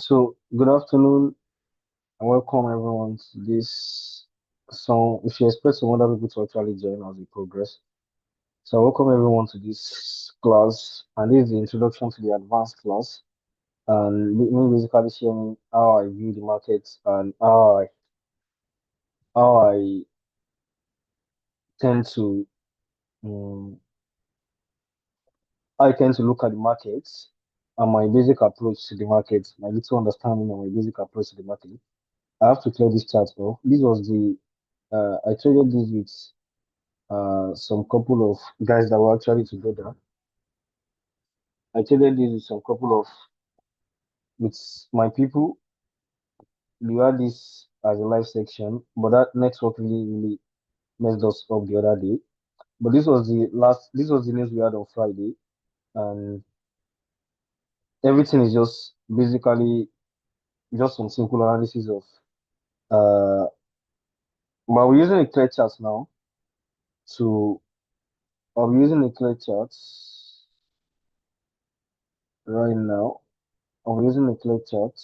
So, good afternoon and welcome everyone to this. So, if you expect some other people to actually join as we progress, so I welcome everyone to this class, and this is the introduction to the advanced class. And me basically sharing how I view the market and how I tend to um, I tend to look at the markets and my basic approach to the market, my little understanding and my basic approach to the market. I have to clear this chart off. This was the I traded this with some couple of guys that were actually together. I traded this with some couple of with my people. We had this as a live section, but that network really messed us up the other day. But this was the news we had on Friday, and everything is just basically just some simple analysis of but we're using a clear chart now to I'm using a clear chart right now. I'm using a clear chart.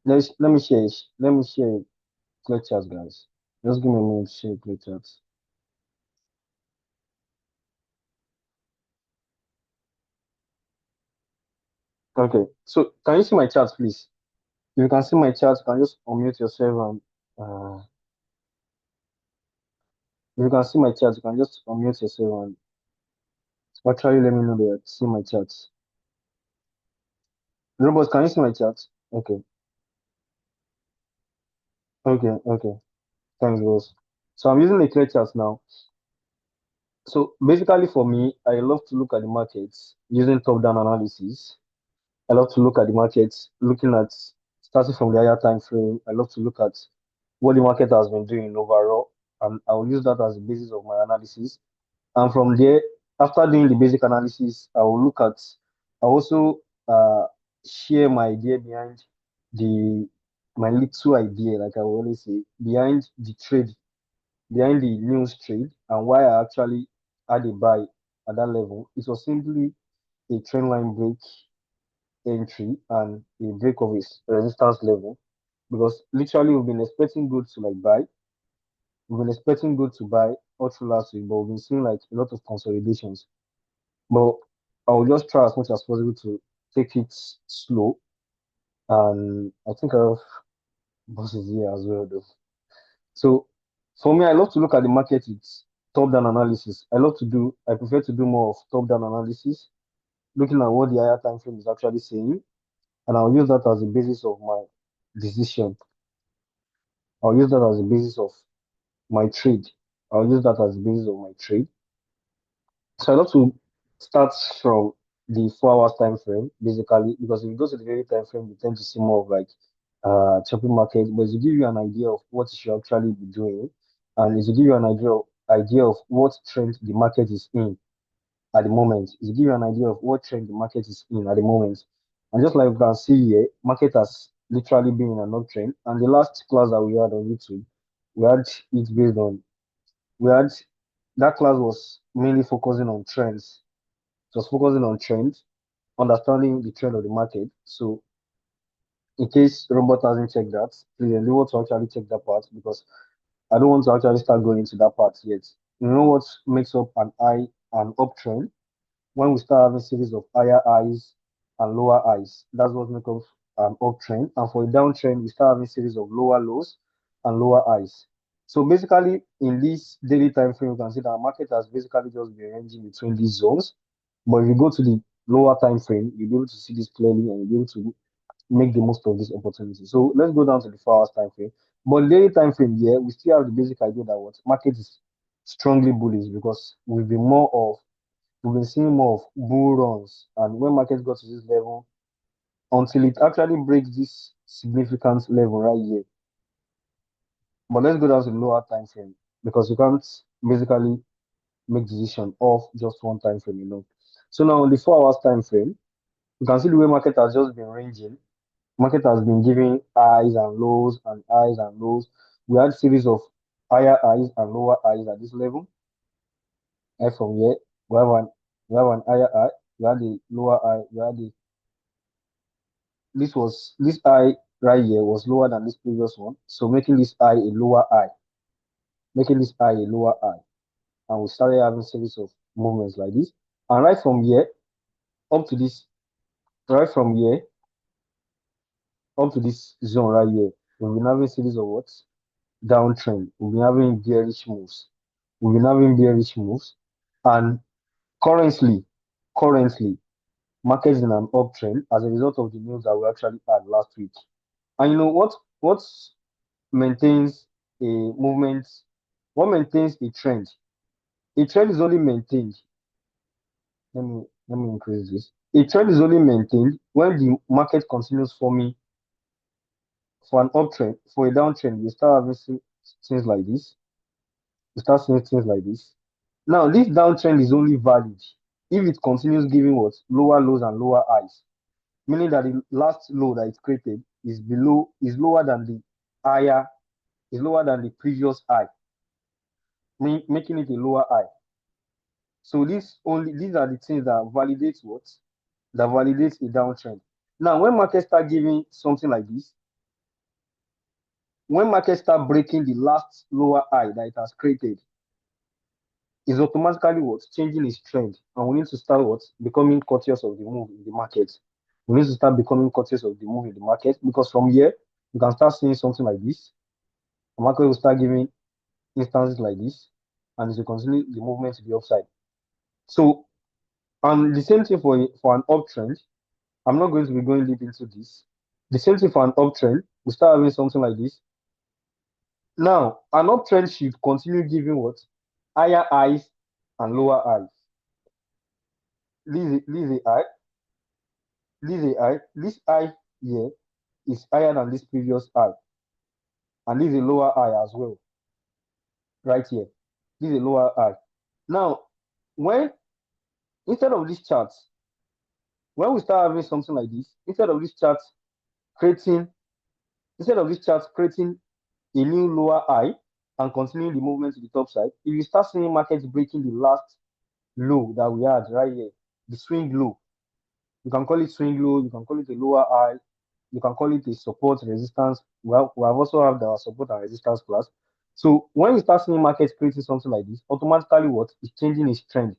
Let me share clear chat, guys. Just give me a minute to share clear chat. Okay, so can you see my chat, please? If you can see my chat, you can just unmute yourself and if you can see my chat, you can just unmute yourself and actually let me know that you see my chat. Robots, can you see my chat? Okay, okay. Thanks, boss. So I'm using the clear chat now. So basically, for me, I love to look at the markets using top-down analysis. I love to look at the markets, looking at starting from the higher time frame. I love to look at what the market has been doing overall, and I'll use that as the basis of my analysis. And from there, after doing the basic analysis, I will look at. I also share my idea behind the my little idea, like I will always say, behind the trade, behind the news trade, and why I actually had a buy at that level. It was simply a trend line break entry and a break of its resistance level because literally we've been expecting good to like buy. We've been expecting good to buy all through last week, but we've been seeing like a lot of consolidations. But I will just try as much as possible to take it slow. And I think I have bosses here as well, though. So for me, I love to look at the market with top-down analysis. I prefer to do more of top-down analysis, looking at what the higher time frame is actually saying, and I'll use that as the basis of my decision. I'll use that as the basis of my trade. I'll use that as the basis of my trade. So I love to start from the 4 hours time frame, basically, because if you go to the daily time frame, you tend to see more of like choppy market, but to give you an idea of what you should actually be doing, and it will give you an idea of what trend the market is in at the moment. It will give you an idea of what trend the market is in at the moment. And just like you can see here, market has literally been in an uptrend. And the last class that we had on YouTube, we had it based on we had that class was mainly focusing on trends. It was focusing on trends, understanding the trend of the market. So in case Robert hasn't checked that, please endeavor to actually check that part because I don't want to actually start going into that part yet. You know what makes up an uptrend? When we start having series of higher highs and lower highs, that's what makes up an uptrend. And for a downtrend, we start having series of lower lows and lower highs. So basically, in this daily time frame, you can see that our market has basically just been ranging between these zones. But if you go to the lower time frame, you'll be able to see this clearly and you'll be able to make the most of this opportunity. So let's go down to the 4 hours time frame. But daily time frame here, we still have the basic idea that what market is strongly bullish because we've been seeing more of bull runs, and when markets got to this level, until it actually breaks this significant level right here. But let's go down to the lower time frame because you can't basically make decision off just one time frame, you know. So now on the 4 hours time frame, you can see the way market has just been ranging. Market has been giving highs and lows and highs and lows. We had series of higher highs and lower highs at this level. Right from here, we have an higher high, we had the lower high, we had the this high right here was lower than this previous one, so making this high a lower high, making this high a lower high, and we started having series of movements like this. And right from here up to this, right from here up to this zone right here, we've been having series of what? Downtrend. We've been having bearish moves. We've been having bearish moves, and currently, currently, markets in an uptrend as a result of the news that we actually had last week. And you know what maintains a movement? What maintains a trend? A trend is only maintained. Let me increase this. A trend is only maintained when the market continues forming for an uptrend. For a downtrend, you start having things like this. You start seeing things like this. Now, this downtrend is only valid if it continues giving what? Lower lows and lower highs. Meaning that the last low that it created is lower than the higher, is lower than the previous high, making it a lower high. So these are the things that validate what? That validates a downtrend. Now, when markets start giving something like this, when markets start breaking the last lower high that it has created, is automatically what? Changing its trend. And we need to start what? Becoming cautious of the move in the market. We need to start becoming cautious of the move in the market, because from here, you can start seeing something like this. The market will start giving instances like this, and it will continue the movement to the upside. So, and the same thing for an uptrend. I'm not going to be going deep into this. The same thing for an uptrend. We start having something like this. Now, an uptrend should continue giving what? Higher highs and lower highs. This is a high. This is a high. This high here is higher than this previous high. And this is a lower high as well. Right here. This is a lower high. Now, when instead of this chart, when we start having something like this, creating, instead of this chart creating a new lower high and continuing the movement to the top side, if you start seeing markets breaking the last low that we had right here, the swing low, you can call it swing low, you can call it a lower high, you can call it a support resistance. Well, we have also have the support and resistance class. So when you start seeing markets creating something like this, automatically what is changing its trend.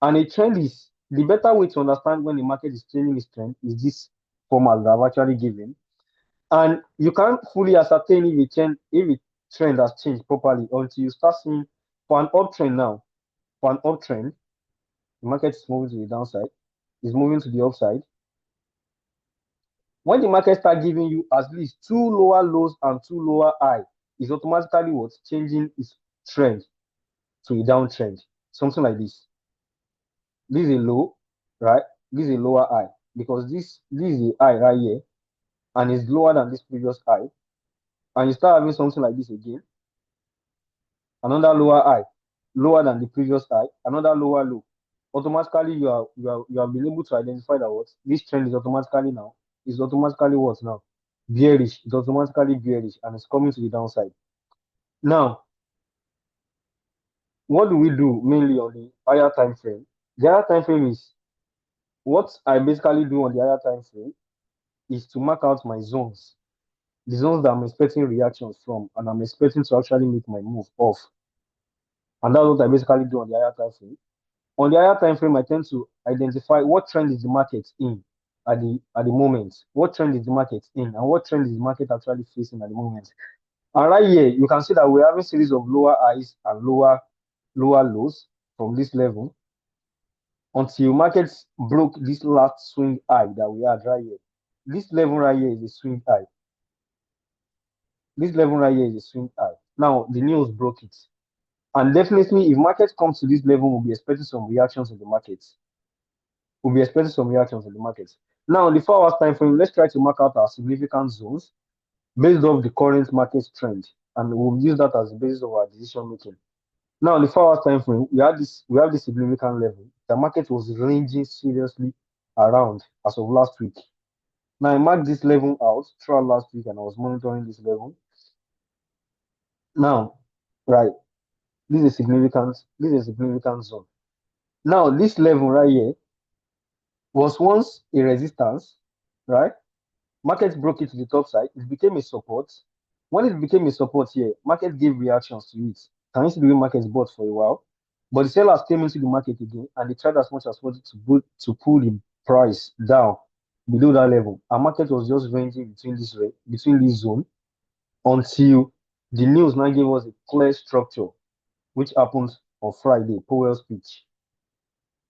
And a trend is the better way to understand when the market is changing its trend is this format that I've actually given. And you can't fully ascertain if a trend has changed properly until you start seeing for an uptrend now. For an uptrend, the market is moving to the downside, is moving to the upside. When the market start giving you at least two lower lows and two lower high, is automatically what's changing its trend to a downtrend. Something like this. This is a low, right? This is a lower high because this is a high right here and it's lower than this previous high. And you start having something like this again, another lower high, lower than the previous high, another lower low. Automatically, you have been able to identify that what this trend is automatically what now bearish. It's automatically bearish and it's coming to the downside. Now, what do we do mainly on the higher time frame? The higher time frame is what I basically do on the higher time frame is to mark out my zones, the zones that I'm expecting reactions from, and I'm expecting to actually make my move off. And that's what I basically do on the higher time frame. On the higher time frame, I tend to identify what trend is the market in at the moment. What trend is the market in, and what trend is the market actually facing at the moment. And right here, you can see that we have a series of lower highs and lower lows from this level until markets broke this last swing high that we had right here. This level right here is a swing high. This level right here is a swing high. Now the news broke it. And definitely, if market comes to this level, we'll be expecting some reactions in the markets. We'll be expecting some reactions in the markets. Now, the 4 hours time frame, let's try to mark out our significant zones based off the current market trend, and we'll use that as the basis of our decision making. Now, the 4 hours time frame, we have this significant level. The market was ranging seriously around as of last week. Now, I marked this level out throughout last week, and I was monitoring this level. Now, right, this is a significant zone. Now, this level right here was once a resistance, right? Market broke it to the top side. It became a support. When it became a support here, market gave reactions to it. Can you see the way markets bought for a while? But the sellers came into the market again and they tried as much as possible to pull the price down below that level. And market was just ranging between this zone until the news now gave us a clear structure, which happened on Friday. Powell's speech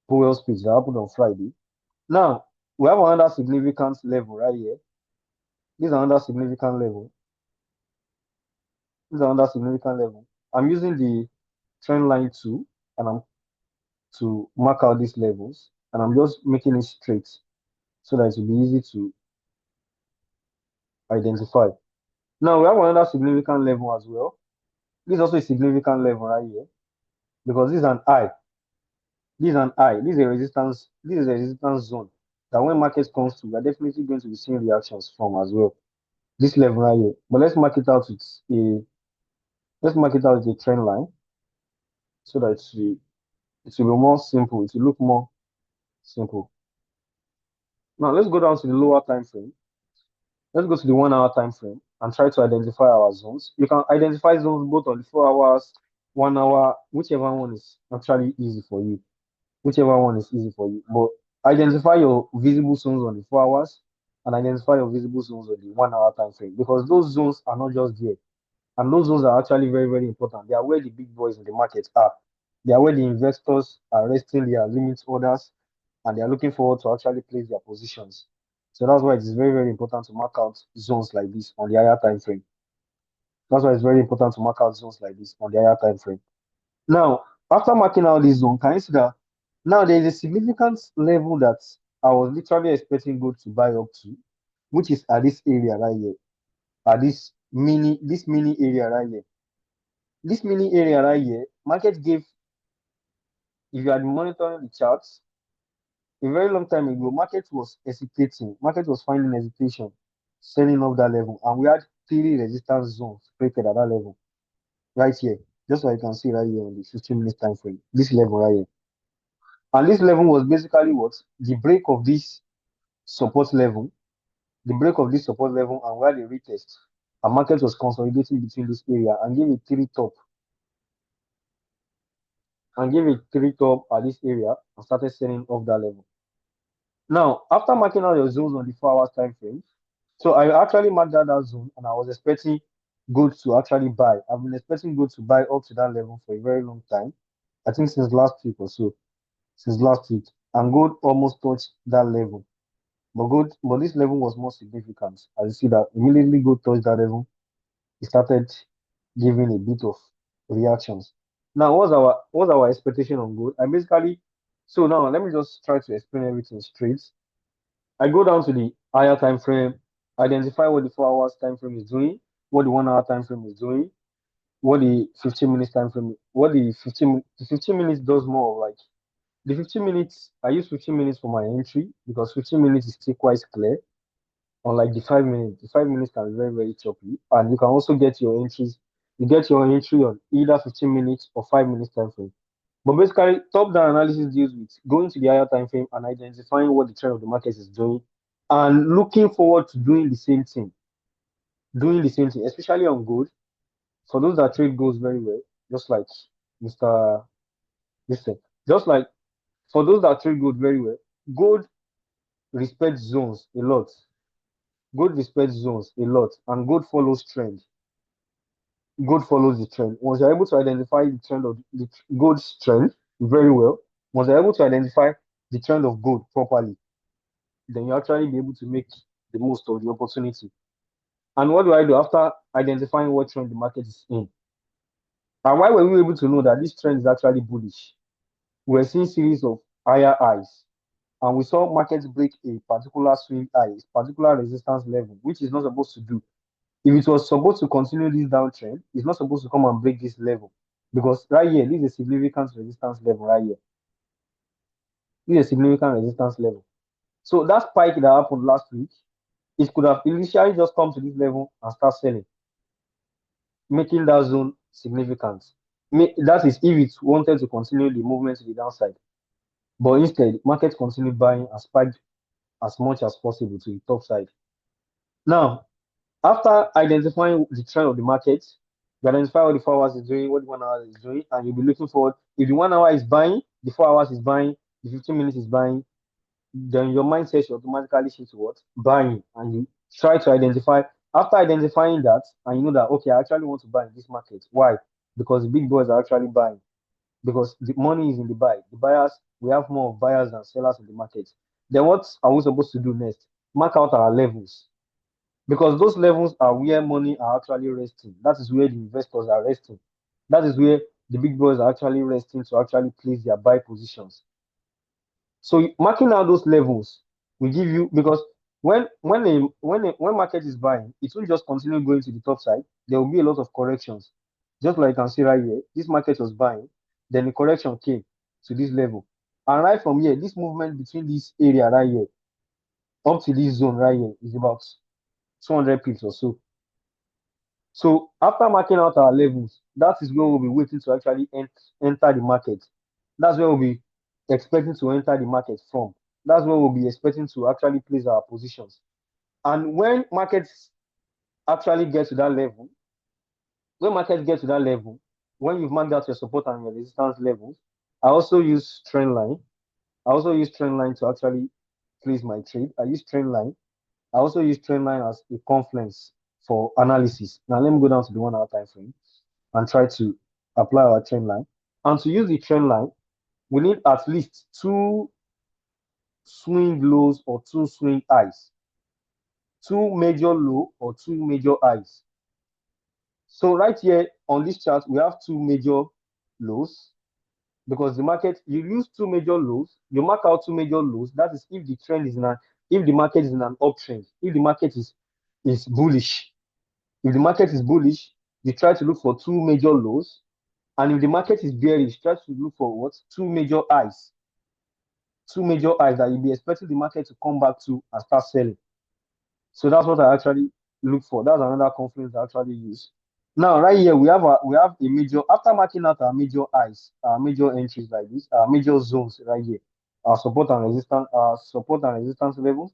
that happened on Friday. Now we have another significant level right here. This is another significant level. This is another significant level. I'm using the trend line tool and I'm to mark out these levels and I'm just making it straight so that it will be easy to identify. Now we have another significant level as well. This is also a significant level right here because this is an eye. This is an eye. This is a resistance. This is a resistance zone that when market comes to, we're definitely going to be seeing reactions from as well. This level right here. But let's mark it out with a trend line so that it will be more simple. It will look more simple. Now let's go down to the lower time frame. Let's go to the 1 hour time frame and try to identify our zones. You can identify zones both on the 4 hours, 1 hour, whichever one is actually easy for you. Whichever one is easy for you. But identify your visible zones on the 4 hours and identify your visible zones on the 1 hour time frame because those zones are not just there. And those zones are actually very, very important. They are where the big boys in the market are. They are where the investors are resting their limit orders and they are looking forward to actually place their positions. So that's why it is very, very important to mark out zones like this on the higher time frame. That's why it's very important to mark out zones like this on the higher time frame. Now, after marking out this zone, can you see that now there is a significant level that I was literally expecting gold to buy up to, which is at this area right here, at this mini area right here. This mini area right here, market gave, if you had been monitoring the charts, a very long time ago, market was hesitating. Market was finding hesitation, selling off that level. And we had three resistance zones created at that level, right here. Just like you can see right here on the 15 minutes time frame. This level right here. And this level was basically what? The break of this support level, the break of this support level, and where the retest. And market was consolidating between this area and gave a three top at this area and started selling off that level. Now, after marking out your zones on the 4 hours time frame, so I actually marked out that zone and I was expecting gold to actually buy. I've been expecting gold to buy up to that level for a very long time. I think since last week or so. Since last week. And gold almost touched that level. But this level was more significant. As you see that immediately gold touched that level, it started giving a bit of reactions. Now, what's our expectation on gold? I basically so now let me just try to explain everything straight. I go down to the higher time frame, identify what the 4 hours time frame is doing, what the 1 hour time frame is doing, what the 15 minutes time frame, what the 15 minutes does more of like the 15 minutes. I use 15 minutes for my entry because 15 minutes is still quite clear. Unlike the 5 minutes, the 5 minutes can be very, very choppy, and you can also get your entries. You get your entry on either 15 minutes or 5 minutes time frame. But basically, top-down analysis deals with going to the higher time frame and identifying what the trend of the market is doing and looking forward to doing the same thing, especially on gold. For those that trade gold very well, just like Mr. Listen, just like for those that trade gold very well, gold respects zones a lot. Gold respects zones a lot, and gold follows trend. Gold follows the trend. Once you're able to identify the trend of the gold's trend very well, once you're able to identify the trend of gold properly, then you actually be able to make the most of the opportunity. And what do I do after identifying what trend the market is in? And why were we able to know that this trend is actually bullish? We're seeing series of higher highs, and we saw markets break a particular swing high, a particular resistance level, which is not supposed to do. If it was supposed to continue this downtrend, it's not supposed to come and break this level. Because right here, this is a significant resistance level right here. This is a significant resistance level. So that spike that happened last week, it could have initially just come to this level and start selling, making that zone significant. That is if it wanted to continue the movement to the downside. But instead, market continued buying and spiked as much as possible to the top side. Now, after identifying the trend of the market, you identify what the 4 hours is doing, what the 1 hour is doing, and you'll be looking forward. If the 1 hour is buying, the 4 hours is buying, the 15 minutes is buying, then your mindset should automatically shift to what? Buying. And you try to identify, after identifying that, and you know that, okay, I actually want to buy in this market. Why? Because the big boys are actually buying. Because the money is in the buy. The buyers, we have more buyers than sellers in the market. Then what are we supposed to do next? Mark out our levels. Because those levels are where money are actually resting. That is where the investors are resting. That is where the big boys are actually resting to actually place their buy positions. So marking out those levels will give you, because when market is buying, it won't just continue going to the top side. There will be a lot of corrections. Just like you can see right here, this market was buying, then the correction came to this level. And right from here, this movement between this area right here up to this zone right here is about 200 pips or so. So after marking out our levels, that is where we'll be waiting to actually enter the market. That's where we'll be expecting to enter the market from. That's where we'll be expecting to actually place our positions. And when markets actually get to that level, when you've marked out your support and your resistance levels, I also use trend line. I also use trend line to actually place my trade. I also use trend line as a confluence for analysis. Now let me go down to the 1 hour time frame and try to apply our trend line. And to use the trend line, we need at least two swing lows or two swing highs, two major low or two major highs. So right here on this chart, we have two major lows because the market, you use two major lows, you mark out two major lows. That is if the trend is if the market is in an uptrend, if the market is bullish. If the market is bullish, you try to look for two major lows. And if the market is bearish, try to look for what? Two major highs. Two major highs that you'll be expecting the market to come back to and start selling. So that's what I actually look for. That's another confluence I actually use. Now, right here, we have a major, after marking out our major highs, our major entries like this, our major zones right here, our support and resistance levels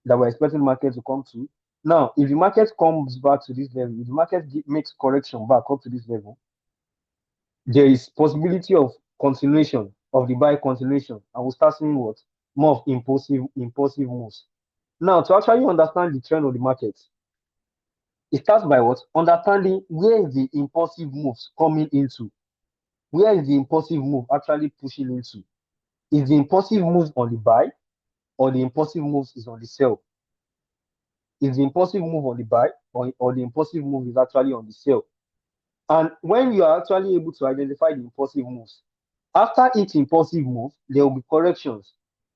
that we're expecting the market to come to. Now, if the market comes back to this level, if the market makes correction back up to this level, there is possibility of continuation of the buy continuation, and we'll start seeing what? More of impulsive moves. Now, to actually understand the trend of the market, it starts by what? Understanding where is the impulsive moves coming into. Where is the impulsive move actually pushing into? Is the impulsive moves on the buy or the impulsive moves is on the sell? Is the impulsive move on the buy or the impulsive move is actually on the sell? And when you are actually able to identify the impulsive moves, after each impulsive move, there will be corrections.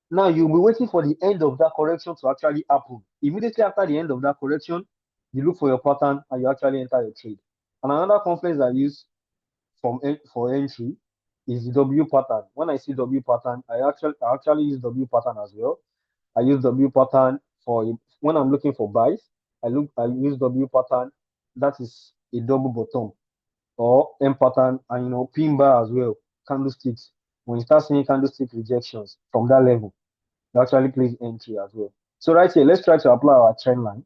Now you'll be waiting for the end of that correction to actually happen. Immediately after the end of that correction, you look for your pattern and you actually enter your trade. And another confluence I use for entry is the W pattern. When I see W pattern, I actually use W pattern as well. I use W pattern for when I'm looking for buys. I use W pattern. That is a double bottom or M pattern, and pin bar as well, candlesticks. When you start seeing candlestick rejections from that level, you actually place entry as well. So right here, let's try to apply our trend line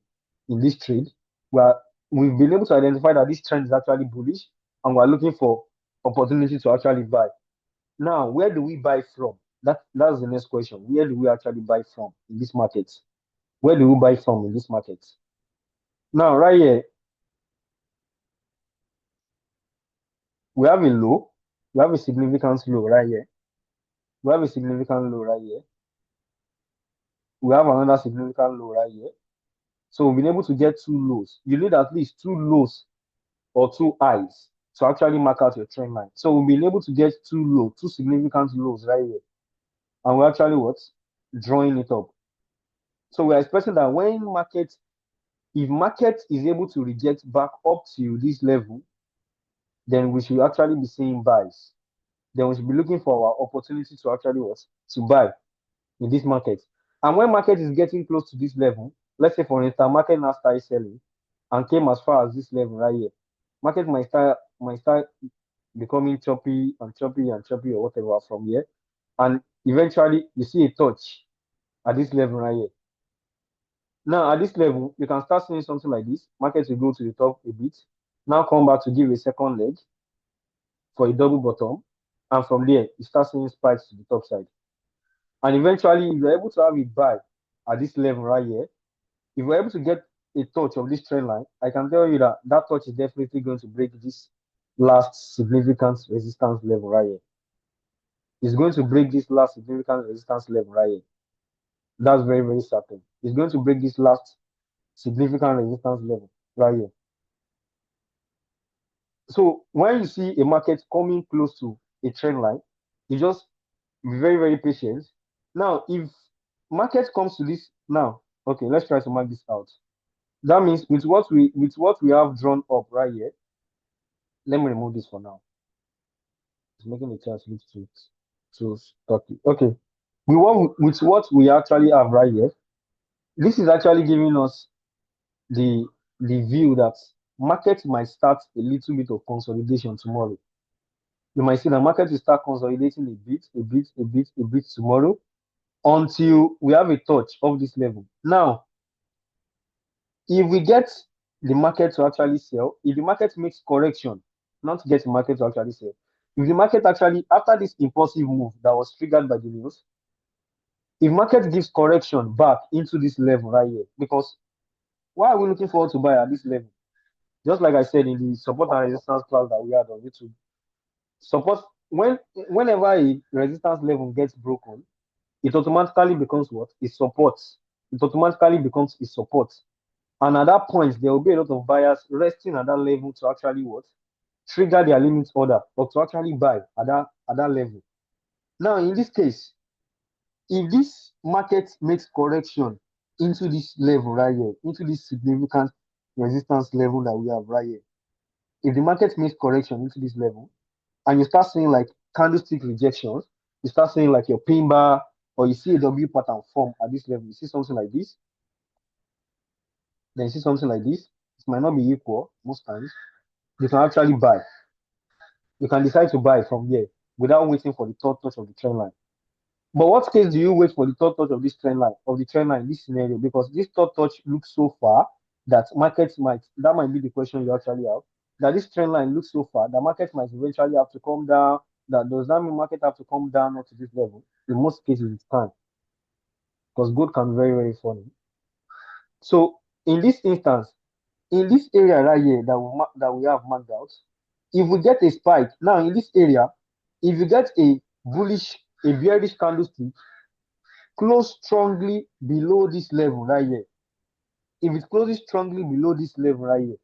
in this trade where we've been able to identify that this trend is actually bullish and we're looking for opportunity to actually buy. Now, where do we buy from? That's the next question. Where do we actually buy from in this market? Where do we buy from in this market? Now, right here, we have a low. We have a significant low right here. We have a significant low right here. We have another significant low right here. So we've been able to get two lows. You need at least two lows or two highs to actually mark out your trend line. So we've been able to get two significant lows right here. And we're actually what? Drawing it up. So we're expecting that if market is able to reject back up to this level, then we should actually be seeing buys. Then we should be looking for our opportunity to actually what? To buy in this market. And when market is getting close to this level, let's say for instance, market now started selling and came as far as this level right here. Market might start becoming choppy and choppy and choppy or whatever from here. And Eventually, you see a touch at this level right here. Now, at this level, you can start seeing something like this. Market will go to the top a bit. Now come back to give a second leg for a double bottom. And from there, you start seeing spikes to the top side. And eventually, if you're able to have it buy at this level right here, if you're able to get a touch of this trend line, I can tell you that that touch is definitely going to break this last significant resistance level right here. It's going to break this last significant resistance level right here. That's very, very certain. It's going to break this last significant resistance level right here. So when you see a market coming close to a trend line, you just be very, very patient. Now, if market comes to this now, okay, let's try to mark this out. That means with what we have drawn up right here, let me remove this for now. It's making the chart look too stocky. Okay. With what we actually have right here, this is actually giving us the view that market might start a little bit of consolidation tomorrow. You might see the market will start consolidating a bit tomorrow until we have a touch of this level. Now, if we get the market to actually sell, if the market makes correction, not to get the market to actually sell, if the market actually, after this impulsive move that was triggered by the news, if market gives correction back into this level right here, because why are we looking forward to buy at this level? Just like I said in the support and resistance class that we had on YouTube, support whenever a resistance level gets broken, it automatically becomes what? It supports. It automatically becomes a support. And at that point, there will be a lot of buyers resting at that level to actually what? Trigger their limit order or to actually buy at that level. Now, in this case, if this market makes correction into this level right here, into this significant resistance level that we have right here, if the market makes correction into this level and you start seeing like candlestick rejections, you start seeing like your pin bar or you see a W pattern form at this level, you see something like this, then you see something like this, it might not be equal most times. You can actually buy. You can decide to buy from here without waiting for the third touch of the trend line. But what case do you wait for the third touch of this trend line, in this scenario? Because this third touch looks so far that markets that might be the question you actually have, that this trend line looks so far that markets might eventually have to come down. That does that mean market have to come down to this level? In most cases, it's time. Because gold can be very, very funny. So in this instance, in this area right here that we have marked out, if we get a spike now in this area, if you get a bearish candlestick close strongly below this level right here, if it closes strongly below this level right here,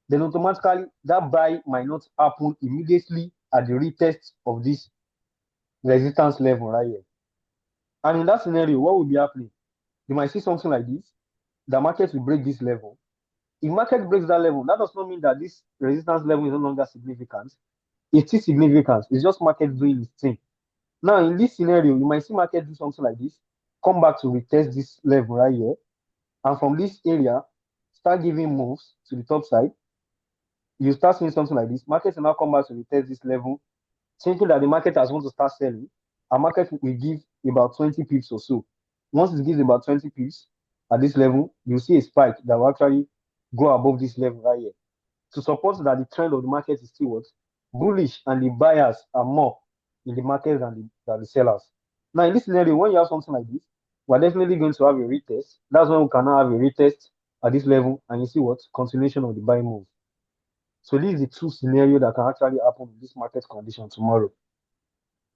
then automatically that buy might not happen immediately at the retest of this resistance level right here. And in that scenario, what will be happening? You might see something like this. The market will break this level. If market breaks that level, that does not mean that this resistance level is no longer significant. It's still significant. It's just market doing its thing. Now, in this scenario, you might see market do something like this, come back to retest this level right here, and from this area, start giving moves to the top side. You start seeing something like this. Market will now come back to retest this level, thinking that the market has want to start selling. A market will give about 20 pips or so. Once it gives about 20 pips at this level, you'll see a spike that will actually go above this level right here to support that the trend of the market is still what? Bullish, and the buyers are more in the market than the sellers. Now, in this scenario, when you have something like this, we're definitely going to have a retest. That's when we can now have a retest at this level, and you see what? Continuation of the buying move. So this is the true scenario that can actually happen in this market condition tomorrow.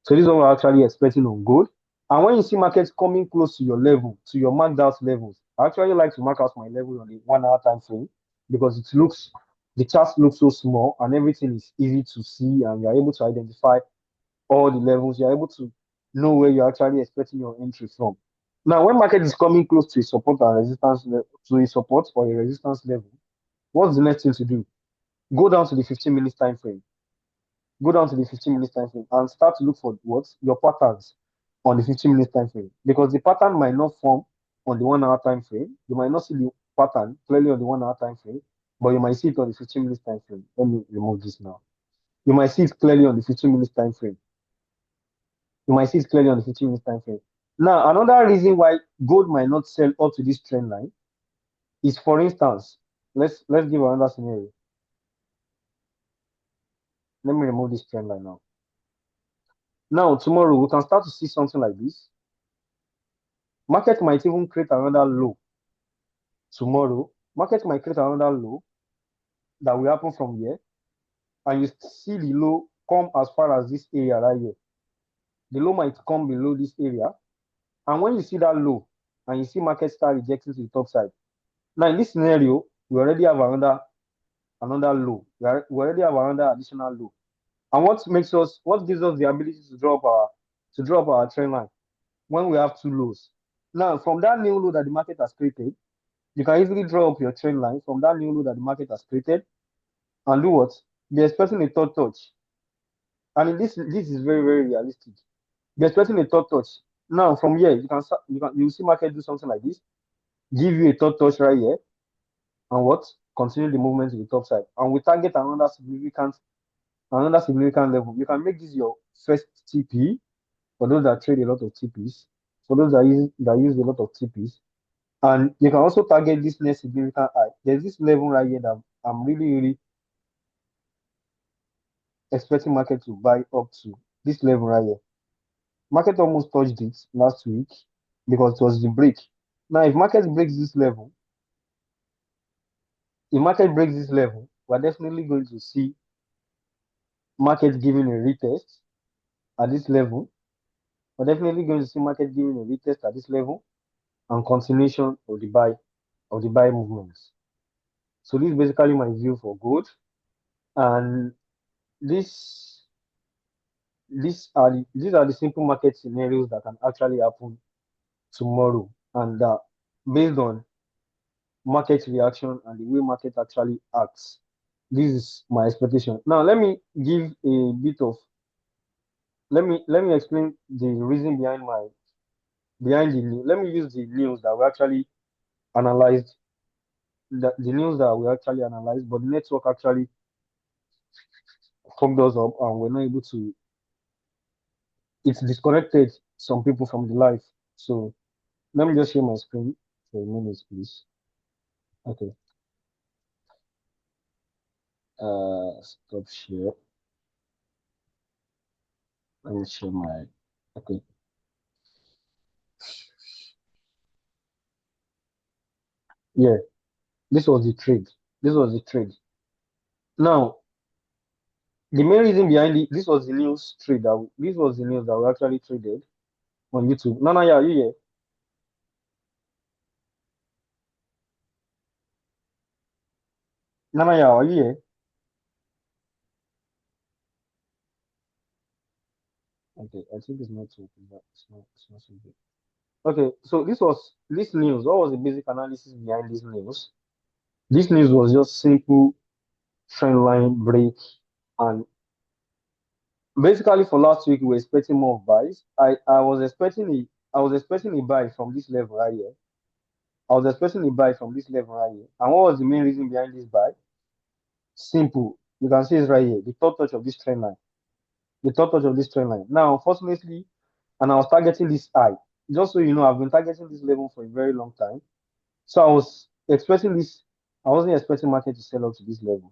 So this is what we're actually expecting on gold. And when you see markets coming close to your level, to your marked out levels, I actually like to mark out my level on the 1 hour time frame because the charts look so small and everything is easy to see, and you're able to identify all the levels. You're able to know where you're actually expecting your entry from. Now, when market is coming close to a support and resistance to a support or a resistance level, what's the next thing to do? Go down to the 15 minutes time frame. Go down to the 15 minutes time frame and start to look for what? Your patterns on the 15 minutes time frame. Because the pattern might not form on the 1 hour time frame. You might not see the pattern clearly on the 1 hour time frame, but you might see it on the 15 minutes time frame. Let me remove this now. You might see it clearly on the 15 minutes time frame. You might see it clearly on the 15 minutes time frame. Now, another reason why gold might not sell up to this trend line is, for instance, let's give another scenario. Let me remove this trend line now. Now, tomorrow we can start to see something like this. Market might even create another low tomorrow. Market might create another low that will happen from here, and you see the low come as far as this area right here. The low might come below this area, and when you see that low, and you see market start rejecting to the top side. Now, in this scenario, we already have another low. We already have another additional low. And what gives us the ability to drop our trend line when we have two lows? Now, from that new low that the market has created, you can easily draw up your trend line from that new low that the market has created and do what? Be expecting a third touch. And this is very, very realistic. Be expecting a third touch. Now, from here, you see market do something like this, give you a third touch right here, and what? Continue the movement to the top side. And we target another significant level. You can make this your first TP for those that trade a lot of TPs, for those that use a lot of TPs. And you can also target this next significant high. There's this level right here that I'm really, really expecting market to buy up to this level right here. Market almost touched it last week because it was the break. Now, if market breaks this level, we're definitely going to see market giving a retest at this level. We're definitely going to see market giving a retest at this level and continuation of the buy movements. So this is basically my view for gold, and this these are the simple market scenarios that can actually happen tomorrow, and based on market reaction and the way market actually acts. This is my expectation. Now let me give a bit of let me explain the reason behind the news. Let me use the news that we actually analyzed, the news that we actually analyzed, but the network actually fucked us up and we're not able to. It's disconnected some people from the live. So let me just share my screen for a minute, please. Okay. Stop share. Let me share my. Okay. Yeah. This was the trade. This was the trade. Now, the main reason behind it, this was the news that we actually traded on YouTube. Nana, yeah, are you here? Nana, yeah, are you here? Okay, I think it's not so good, but it's not so good. Okay, so this news. What was the basic analysis behind this news? This news was just simple trend line break, and basically for last week we were expecting more buys. I was expecting a buy from this level right here. I was expecting a buy from this level right here. And what was the main reason behind this buy? Simple. You can see it's right here. The top touch of this trend line. The top touch of this trend line. Now, unfortunately, and I was targeting this high. Just so you know, I've been targeting this level for a very long time. So I was expecting this. I wasn't expecting market to sell up to this level.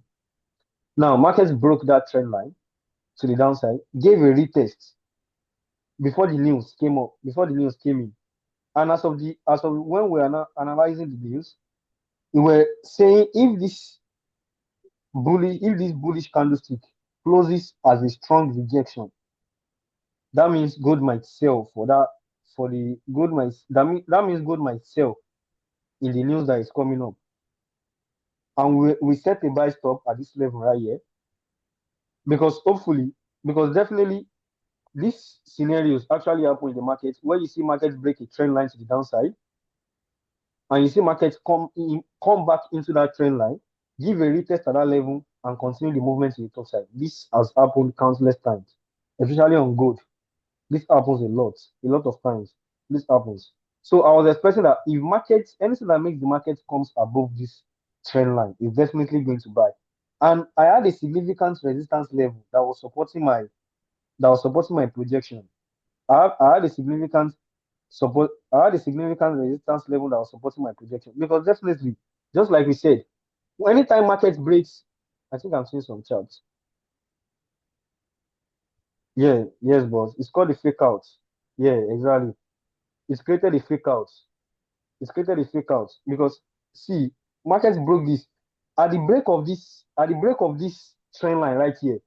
Now, markets broke that trend line to the downside, gave a retest before the news came up, before the news came in. And as of when we are now analyzing the news, we were saying if this bullish candlestick closes as a strong rejection, that means gold might sell for that for the gold might that means gold might sell in the news that is coming up. And we set a buy stop at this level right here because hopefully, because definitely these scenarios actually happen in the market where you see markets break a trend line to the downside and you see markets come back into that trend line, give a retest at that level, and continue the movement to the top side. This has happened countless times, especially on gold. This happens a lot of times. This happens. So I was expecting that if markets, anything that makes the market comes above this trend line is definitely going to buy. And I had a significant resistance level that was supporting my projection. I had a significant support. I had a significant resistance level that was supporting my projection because definitely, just like we said, anytime market breaks, I think I'm seeing some charts. Yeah, yes, boss. It's called the fake out. Yeah, exactly. It's created a fake out. It's created a fake out because see, markets broke this at the break of this trend line right here,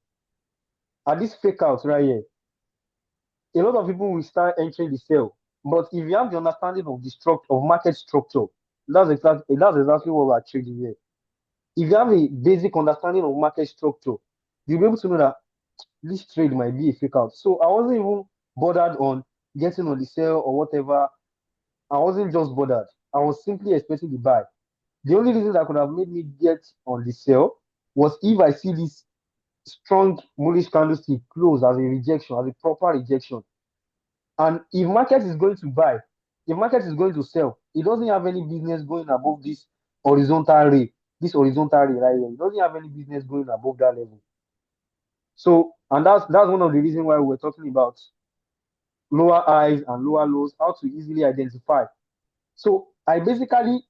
at this fake out right here. A lot of people will start entering the sell. But if you have the understanding of the structure of market structure, that's exactly what we're trading here. If you have a basic understanding of market structure, you'll be able to know that this trade might be a fake out. So I wasn't even bothered on getting on the sell or whatever. I wasn't just bothered. I was simply expecting the buy. The only reason that could have made me get on the sell was if I see this strong bullish candlestick close as a rejection, as a proper rejection. And if market is going to buy, if market is going to sell, it doesn't have any business going above this horizontal ray right here. It doesn't have any business going above that level. So, and that's one of the reasons why we're talking about lower highs and lower lows, how to easily identify. So basically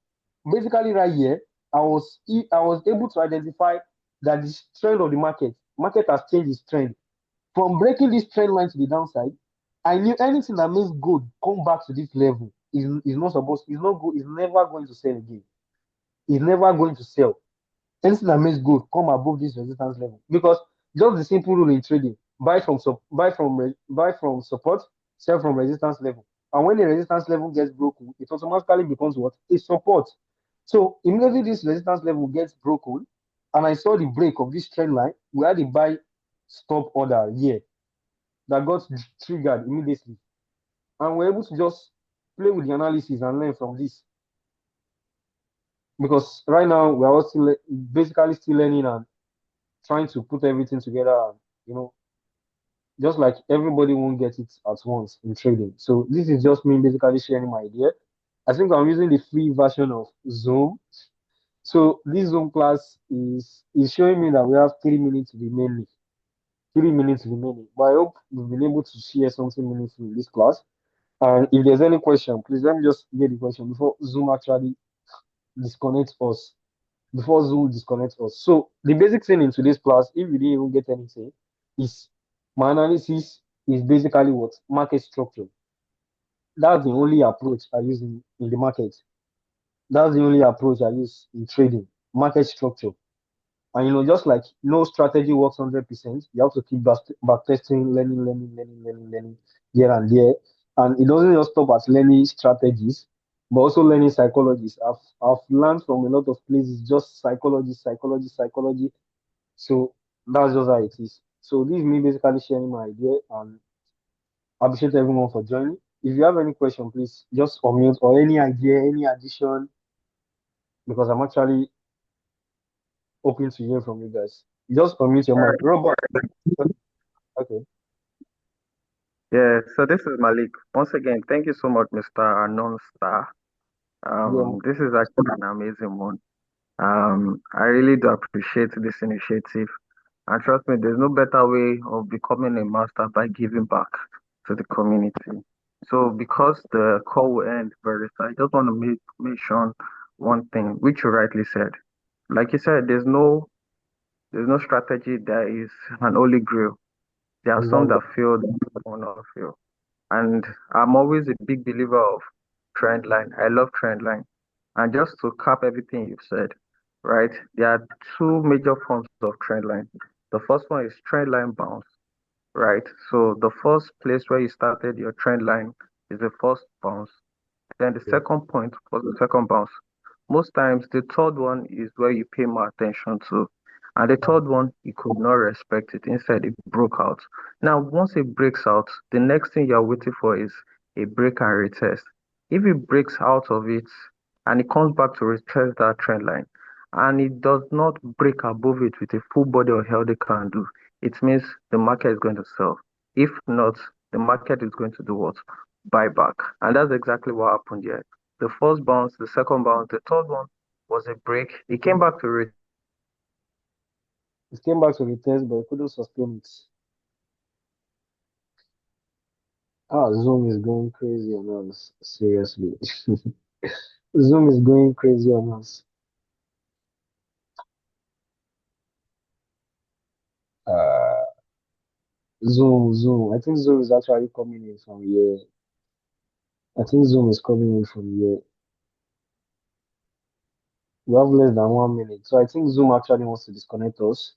right here, I was able to identify that the trend of the market has changed its trend. From breaking this trend line to the downside, I knew anything that makes gold come back to this level is not supposed, is not good, is never going to sell again. It's never going to sell. Anything that makes gold come above this resistance level. Because just the simple rule in trading, buy from support, sell from resistance level. And when the resistance level gets broken, it automatically becomes what? A support. So immediately this resistance level gets broken, and I saw the break of this trend line, we had the buy stop order here that got triggered immediately. And we're able to just play with the analysis and learn from this. Because right now we're all still basically still learning and trying to put everything together and you know, just like everybody won't get it at once in trading. So this is just me basically sharing my idea. I think I'm using the free version of Zoom. So this Zoom class is showing me that we have 3 minutes remaining. 3 minutes remaining. But I hope we've been able to share something meaningful in this class. And if there's any question, please let me just get the question before Zoom actually disconnects us. Before Zoom disconnects us. So the basic thing in today's class, if you didn't even get anything, is my analysis is basically what? Market structure. That's the only approach I use in the market. That's the only approach I use in trading. Market structure. And just like no strategy works 100%, you have to keep back testing, learning here and there. And it doesn't just stop at learning strategies, but also learning psychologies. I've learned from a lot of places just psychology. So that's just how it is. So this is me basically sharing my idea and I appreciate everyone for joining. If you have any question, please just unmute or any idea, any addition, because I'm actually open to hear from you guys. Just unmute your All mic. right. Robert, okay. Yeah, so this is Malik. Once again, thank you so much, Mr. Anon Star. Yeah, This is actually an amazing one. I really do appreciate this initiative. And trust me, there's no better way of becoming a master by giving back to the community. So because the call will end very soon, I just want to mention one thing, which you rightly said. Like you said, there's no strategy that is an holy grail. There are some exactly. that fail, that will not fail. And I'm always a big believer of trend line. I love trend line. And just to cap everything you've said, right? There are two major forms of trend line. The first one is trend line bounce, right? So the first place where you started your trend line is the first bounce. Then the Yeah, second point was the second bounce. Most times, the third one is where you pay more attention to. And the third one, you could not respect it. Instead, it broke out. Now, once it breaks out, the next thing you're waiting for is a break and retest. If it breaks out of it and it comes back to retest that trend line, and it does not break above it with a full body of healthy candle, it means the market is going to sell. If not, the market is going to do what? Buy back. And that's exactly what happened here. The first bounce, the second bounce, the third one was a break. It came back to retest, and the fourth one was it a came break back to the and test, but it retest. couldn't sustain it. And the fifth one was a break Ah, Zoom is going crazy on us. Seriously. Zoom is going crazy on us. Uh, Zoom. I think Zoom is actually coming in from here. I think Zoom is coming in from here. We have less than 1 minute. So I think Zoom actually wants to disconnect us.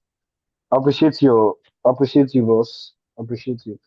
Appreciate you, boss. Appreciate you.